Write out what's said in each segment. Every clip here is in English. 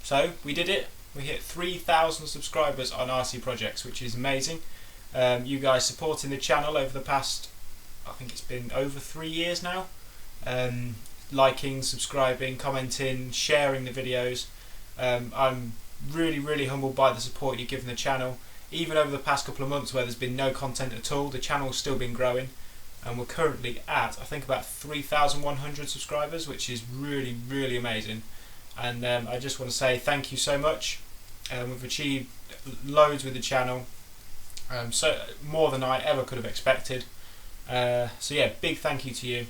So we did it. We hit 3,000 subscribers on RC Projects, which is amazing. You guys supporting the channel over the past, I think it's been over 3 years now. Liking, subscribing, commenting, sharing the videos. I'm really humbled by the support you've given the channel. Even over the past couple of months where there's been no content at all, the channel's still been growing, and we're currently at, I think, about 3,100 subscribers, which is really amazing. And I just want to say thank you so much. We've achieved loads with the channel, so more than I ever could have expected. So yeah, big thank you to you.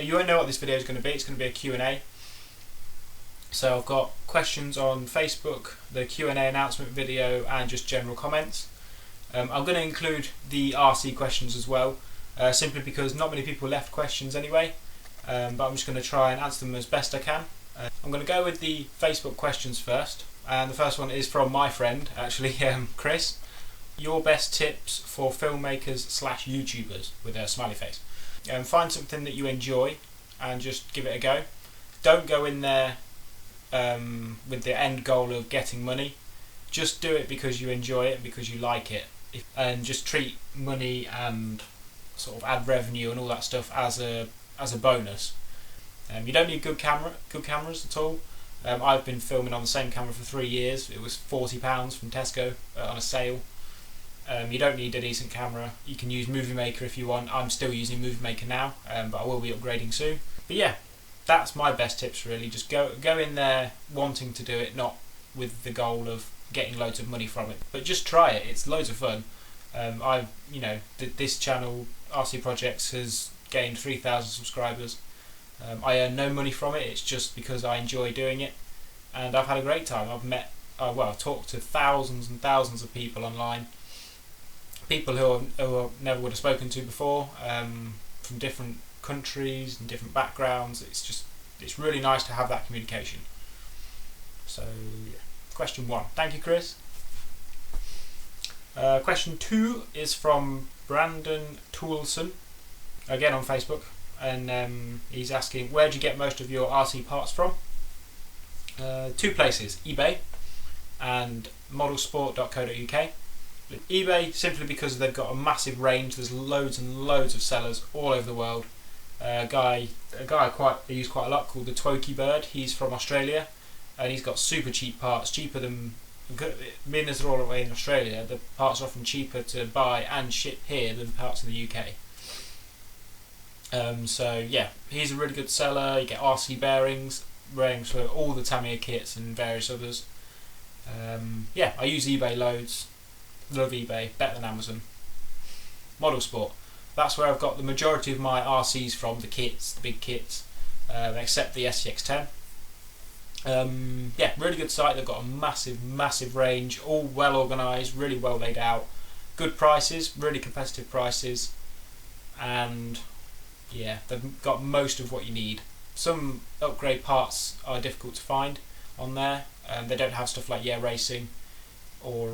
You won't know what this video is going to be. It's going to be a Q&A. So I've got questions on Facebook, the Q&A announcement video, and just general comments. I'm going to include the RC questions as well, simply because not many people left questions anyway, but I'm just going to try and answer them as best I can. I'm going to go with the Facebook questions first, and the first one is from my friend, actually, Chris. Your best tips for filmmakers / YouTubers, with a smiley face. Find something that you enjoy and just give it a go. Don't go in there with the end goal of getting money. Just do it because you enjoy it, because you like it, and just treat money and sort of ad revenue and all that stuff as a bonus. You don't need good cameras at all. I've been filming on the same camera for 3 years. It was £40 from Tesco on a sale. You don't need a decent camera. You can use Movie Maker if you want. I'm still using Movie Maker now, but I will be upgrading soon. But yeah, that's my best tips really. Just go in there wanting to do it, not with the goal of getting loads of money from it. But just try it. It's loads of fun. This channel, RC Projects, has gained 3,000 subscribers. I earn no money from it. It's just because I enjoy doing it, and I've had a great time. I've talked to thousands and thousands of people online. People who I never would have spoken to before, from different countries and different backgrounds. It's really nice to have that communication. So yeah. Question 1. Thank you, Chris. Question 2 is from Brandon Toulson, again on Facebook, and he's asking, where do you get most of your RC parts from? 2 places, eBay and modelsport.co.uk. eBay, simply because they've got a massive range. There's loads and loads of sellers all over the world. A guy I use quite a lot, called the Twokie Bird. He's from Australia, and he's got super cheap parts, cheaper than, being as they're all the way in Australia, the parts are often cheaper to buy and ship here than parts in the UK. So yeah, he's a really good seller. You get RC bearings for all the Tamiya kits and various others. Yeah, I use eBay loads. Love eBay, better than Amazon. Model Sport, that's where I've got the majority of my RCs from, the kits, the big kits, except the SCX-10. Yeah, really good site. They've got a massive range, all well organised, really well laid out, good prices, really competitive prices, and yeah, they've got most of what you need. Some upgrade parts are difficult to find on there. They don't have stuff like Racing or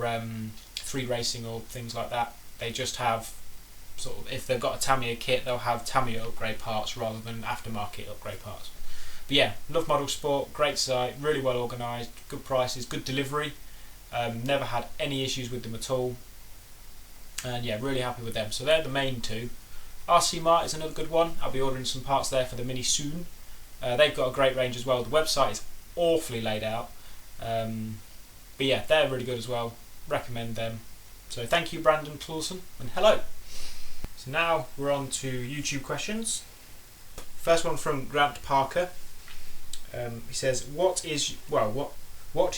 Free Racing or things like that. They just have sort of, if they've got a Tamiya kit, they'll have Tamiya upgrade parts rather than aftermarket upgrade parts. But yeah, love Model Sport, great site, really well organised, good prices, good delivery. Never had any issues with them at all, and yeah, really happy with them. So they're the main 2. RC Mart is another good one. I'll be ordering some parts there for the Mini soon. They've got a great range as well. The website is awfully laid out, but yeah, they're really good as well. Recommend them. So thank you, Brandon Clausen, and hello. So now we're on to YouTube questions. First one from Grant Parker. He says, what's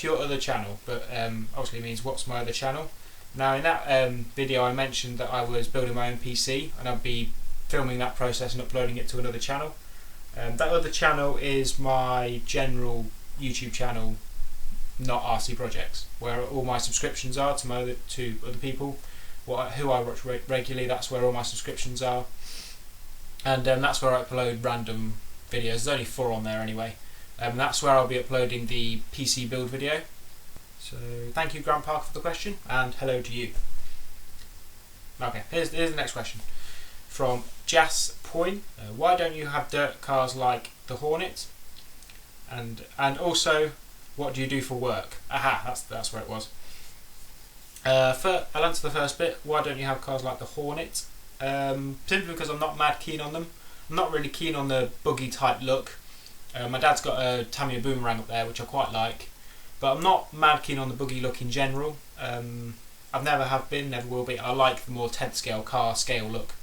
your other channel? But obviously means what's my other channel. Now in that video I mentioned that I was building my own PC, and I'd be filming that process and uploading it to another channel. That other channel is my general YouTube channel, not RC Projects, where all my subscriptions are to other people who I watch regularly. That's where all my subscriptions are, and that's where I upload random videos. There's only 4 on there anyway. That's where I'll be uploading the PC build video. So thank you, Grant Parker, for the question, and hello to you. Okay, here's the next question from Jas Point. Why don't you have dirt cars like the Hornet? And also, What do you do for work? Aha, that's where it was. I'll answer the first bit. Why don't you have cars like the Hornet? Simply because I'm not mad keen on them. I'm not really keen on the buggy type look. My dad's got a Tamiya Boomerang up there, which I quite like, but I'm not mad keen on the buggy look in general. I've never have been, never will be. I like the more 10th scale car scale look.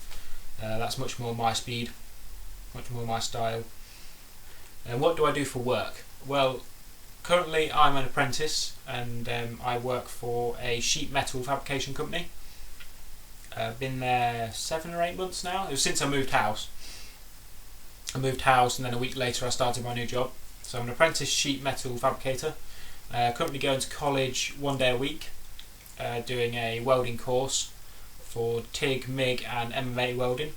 That's much more my speed, much more my style. And what do I do for work? Well, currently I'm an apprentice, and I work for a sheet metal fabrication company. I've been there 7 or 8 months now. It was since I moved house. I moved house, and then a week later I started my new job. So I'm an apprentice sheet metal fabricator. Currently going to college 1 day a week, doing a welding course for TIG, MIG and MMA welding.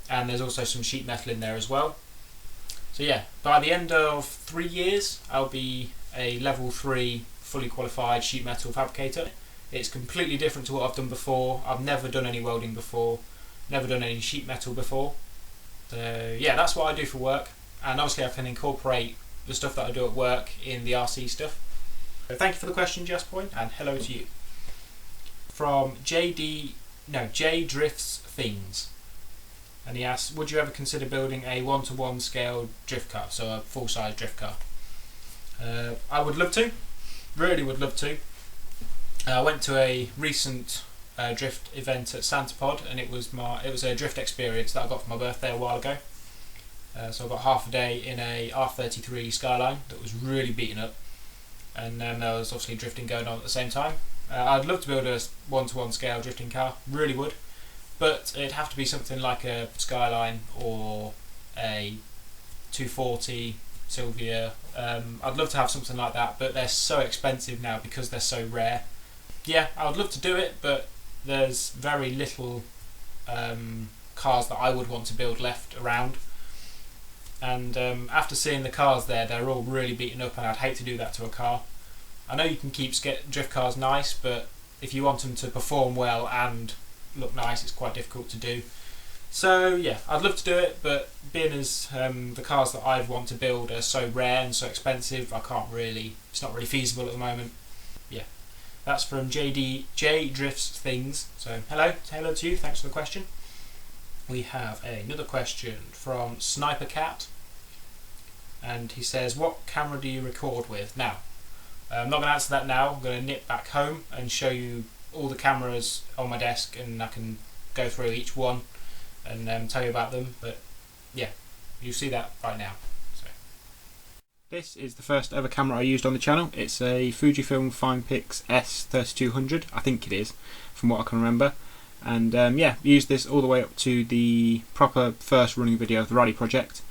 And there's also some sheet metal in there as well. So yeah, by the end of 3 years I'll be a level 3 fully qualified sheet metal fabricator. It's completely different to what I've done before. I've never done any welding before, never done any sheet metal before. So yeah, that's what I do for work, and obviously I can incorporate the stuff that I do at work in the RC stuff. So thank you for the question, Just Point, and hello to you. From J Drifts Things, and he asks, would you ever consider building a 1-to-1 scale drift car, so a full-size drift car? I would love to, really would love to. I went to a recent drift event at Santapod, and it was a drift experience that I got for my birthday a while ago. So I got half a day in a R33 Skyline that was really beaten up, and then there was obviously drifting going on at the same time. I'd love to build a 1-to-1 scale drifting car, really would, but it'd have to be something like a Skyline or a 240 Silvia. I'd love to have something like that, but they're so expensive now because they're so rare. Yeah, I would love to do it, but there's very little cars that I would want to build left around. And after seeing the cars there, they're all really beaten up, and I'd hate to do that to a car. I know you can keep drift cars nice, but if you want them to perform well and look nice, it's quite difficult to do. So yeah, I'd love to do it, but being as the cars that I'd want to build are so rare and so expensive, it's not really feasible at the moment. Yeah, that's from J Drifts Things. So hello to you, thanks for the question. We have another question from Sniper Cat, and he says, what camera do you record with? Now, I'm not going to answer that now. I'm going to nip back home and show you all the cameras on my desk, and I can go through each one and tell you about them. But yeah, you'll see that right now. So, this is the first ever camera I used on the channel. It's a Fujifilm Finepix S3200, I think it is, from what I can remember. And yeah, used this all the way up to the proper first running video of the Rally Project,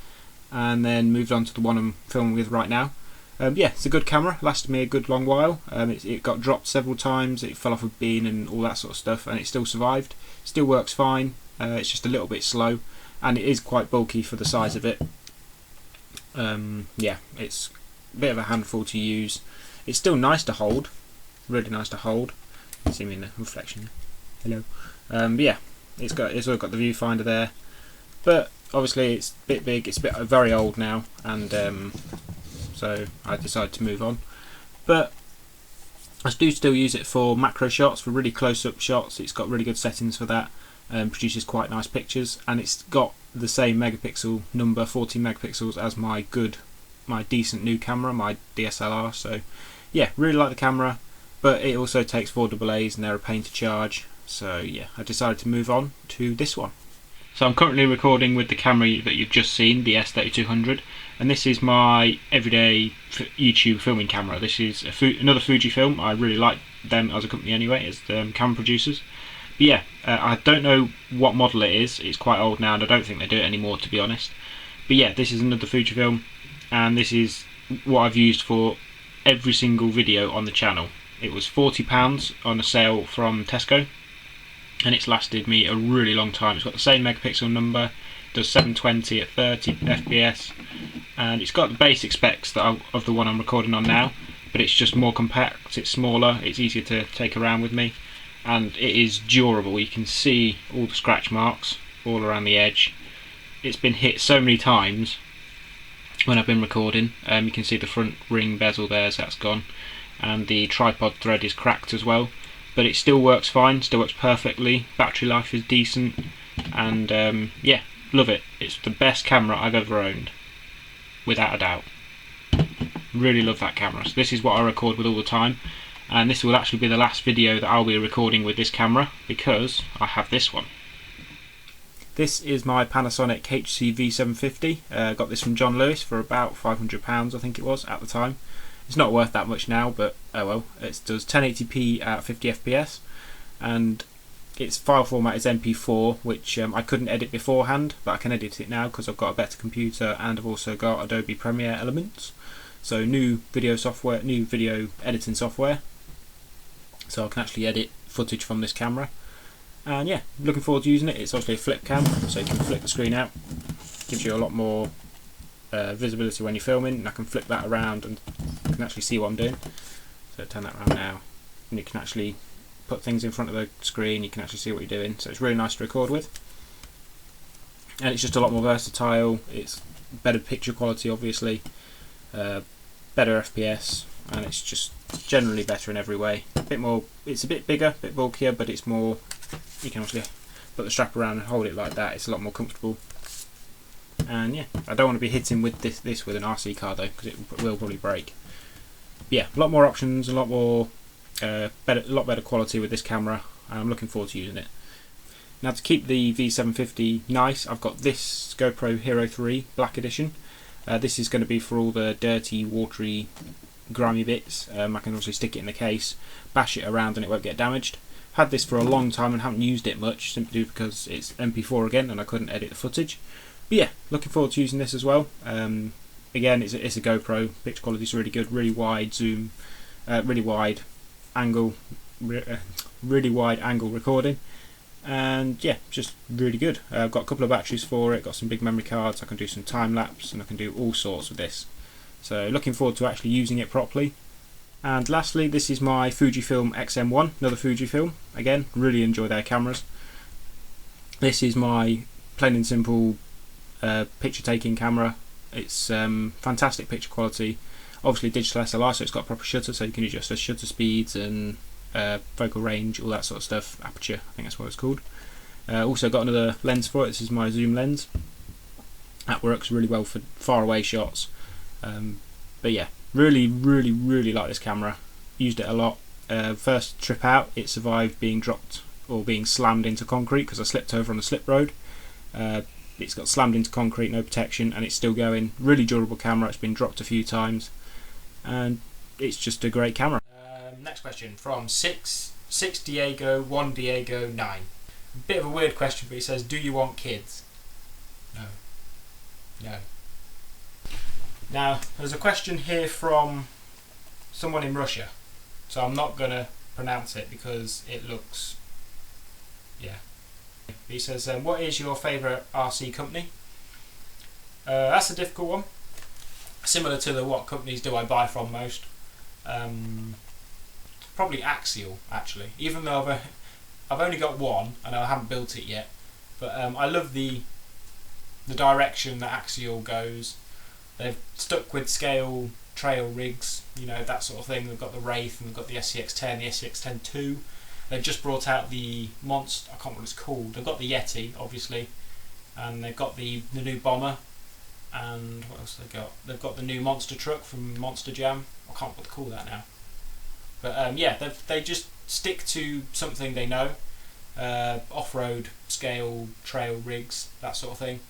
and then moved on to the one I'm filming with right now. Yeah, it's a good camera, lasted me a good long while. It got dropped several times, it fell off a beam and all that sort of stuff, and it still survived. Still works fine, it's just a little bit slow, and it is quite bulky for the size of it. Yeah, it's a bit of a handful to use. It's still nice to hold, really nice to hold. You can see me in the reflection. Hello. But yeah, it's all got the viewfinder there, but obviously it's a bit big, it's very old now, and so I decided to move on. But I do still use it for macro shots, for really close-up shots. It's got really good settings for that, produces quite nice pictures, and it's got the same megapixel number, 14 megapixels, as my decent new camera, my DSLR. So yeah, really like the camera, but it also takes 4 AA's and they're a pain to charge. So yeah, I decided to move on to this one. So I'm currently recording with the camera that you've just seen, the S3200, and this is my everyday YouTube filming camera. This is another Fujifilm. I really like them as a company anyway, as camera producers. But yeah, I don't know what model it is. It's quite old now, and I don't think they do it anymore, to be honest. But yeah, this is another Fujifilm, and this is what I've used for every single video on the channel. It was £40 on a sale from Tesco, and it's lasted me a really long time. It's got the same megapixel number, does 720 at 30 FPS, and it's got the basic specs of the one I'm recording on now, but it's just more compact, it's smaller, it's easier to take around with me, and it is durable. You can see all the scratch marks all around the edge. It's been hit so many times when I've been recording. You can see the front ring bezel there, so that's gone, and the tripod thread is cracked as well, but it still works fine, still works perfectly. Battery life is decent, and yeah, love it. It's the best camera I've ever owned, without a doubt. Really love that camera. So this is what I record with all the time, and this will actually be the last video that I'll be recording with this camera, because I have this one. This is my Panasonic HC V750. Got this from John Lewis for about £500, I think it was at the time. It's not worth that much now, but oh well. It does 1080p at 50 FPS, and its file format is MP4, which I couldn't edit beforehand, but I can edit it now because I've got a better computer, and I've also got Adobe Premiere Elements, so new video software, new video editing software, so I can actually edit footage from this camera. And yeah, looking forward to using it. It's obviously a flip cam, so you can flip the screen out. Gives you a lot more visibility when you're filming, and I can flip that around and you can actually see what I'm doing. So turn that around now, and you can actually put things in front of the screen, you can actually see what you're doing, so it's really nice to record with. And it's just a lot more versatile. It's better picture quality, obviously, better FPS, and it's just generally better in every way. A bit more, it's a bit bigger, a bit bulkier, but it's more, you can actually put the strap around and hold it like that. It's a lot more comfortable. And yeah, I don't want to be hitting with this with an RC car though, because it will probably break. But yeah, a lot more options, a lot more a lot better quality with this camera, and I'm looking forward to using it. Now, to keep the V750 nice, I've got this GoPro Hero 3 Black Edition. This is going to be for all the dirty, watery, grimy bits. I can obviously stick it in the case, bash it around, and it won't get damaged. Had this for a long time and haven't used it much, simply because it's MP4 again and I couldn't edit the footage. But yeah, looking forward to using this as well. Again, it's a GoPro, picture quality is really good, really wide zoom, really wide angle recording, and yeah, just really good. I've got a couple of batteries for it, got some big memory cards, I can do some time lapse, and I can do all sorts with this. So looking forward to actually using it properly. And lastly, this is my Fujifilm X-M1, another Fujifilm. Again, really enjoy their cameras. This is my plain and simple picture taking camera. It's fantastic picture quality. Obviously digital SLR, so it's got a proper shutter, so you can adjust the shutter speeds and focal range, all that sort of stuff. Aperture, I think that's what it's called. Also got another lens for it. This is my zoom lens. That works really well for far away shots. But yeah, really like this camera. Used it a lot. First trip out, it survived being dropped or being slammed into concrete because I slipped over on the slip road. It's got slammed into concrete, no protection, and it's still going. Really durable camera. It's been dropped a few times, and it's just a great camera. Next question from 6 Diego 1 Diego 9. A bit of a weird question, but he says, do you want kids? No. Now, there's a question here from someone in Russia, so I'm not going to pronounce it because it looks, yeah. He says, what is your favourite RC company? That's a difficult one. Similar to the what companies do I buy from most. Probably Axial, actually. Even though I've only got one and I haven't built it yet. But I love the direction that Axial goes. They've stuck with scale trail rigs, you know, that sort of thing. They've got the Wraith and they've got the SCX-10, the SCX-10 II. They've just brought out the Monster, I can't remember what it's called. They've got the Yeti, obviously, and they've got the new Bomber, and what else have they got? They've got the new monster truck from Monster Jam. I can't remember what to call that now. But yeah, they just stick to something they know. Off-road, scale, trail rigs, that sort of thing.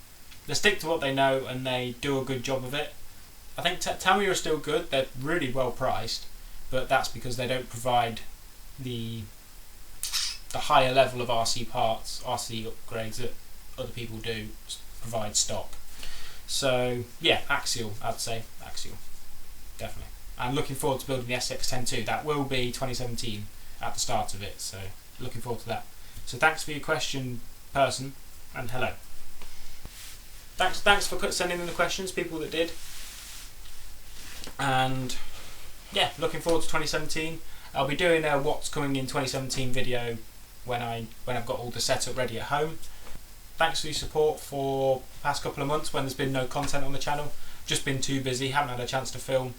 They stick to what they know and they do a good job of it. I think Tamiya are still good. They're really well priced, but that's because they don't provide the higher level of RC parts, RC upgrades that other people do provide stock. So yeah, Axial, I'd say Axial, definitely. I'm looking forward to building the SCX-10 II. That will be 2017 at the start of it, so looking forward to that. So thanks for your question, person, and hello. Thanks for sending in the questions, people that did. And yeah, looking forward to 2017. I'll be doing a what's coming in 2017 video when I've got all the setup ready at home. Thanks for your support for the past couple of months when there's been no content on the channel. just been too busy, haven't had a chance to film.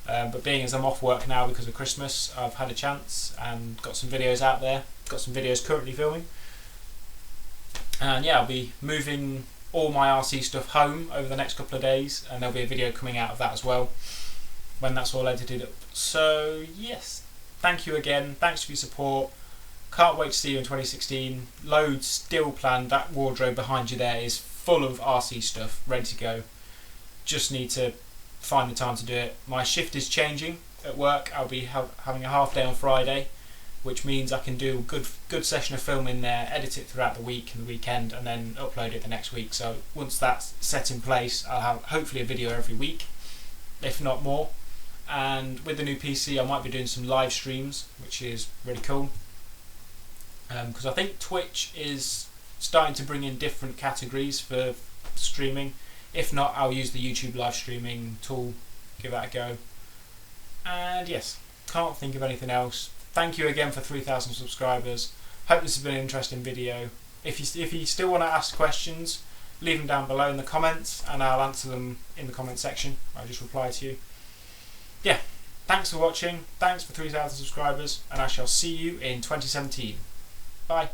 But being as I'm off work now because of Christmas, I've had a chance and got some videos out there. Got some videos currently filming. And yeah, I'll be moving all my RC stuff home over the next couple of days, and there'll be a video coming out of that as well when that's all edited up. So yes, thank you again, thanks for your support. Can't wait to see you in 2016. Loads still planned. That wardrobe behind you there is full of RC stuff ready to go. Just need to find the time to do it. My shift is changing at work. I'll be having a half day on Friday, which means I can do a good session of filming there, edit it throughout the week and the weekend, and then upload it the next week. So once that's set in place, I'll have hopefully a video every week, if not more. And with the new PC, I might be doing some live streams, which is really cool. Because I think Twitch is starting to bring in different categories for streaming. If not, I'll use the YouTube live streaming tool, give that a go. And yes, can't think of anything else. Thank you again for 3,000 subscribers. Hope this has been an interesting video. If you still want to ask questions, leave them down below in the comments and I'll answer them in the comment section. I'll just reply to you. Yeah, thanks for watching, thanks for 3,000 subscribers, and I shall see you in 2017. Bye.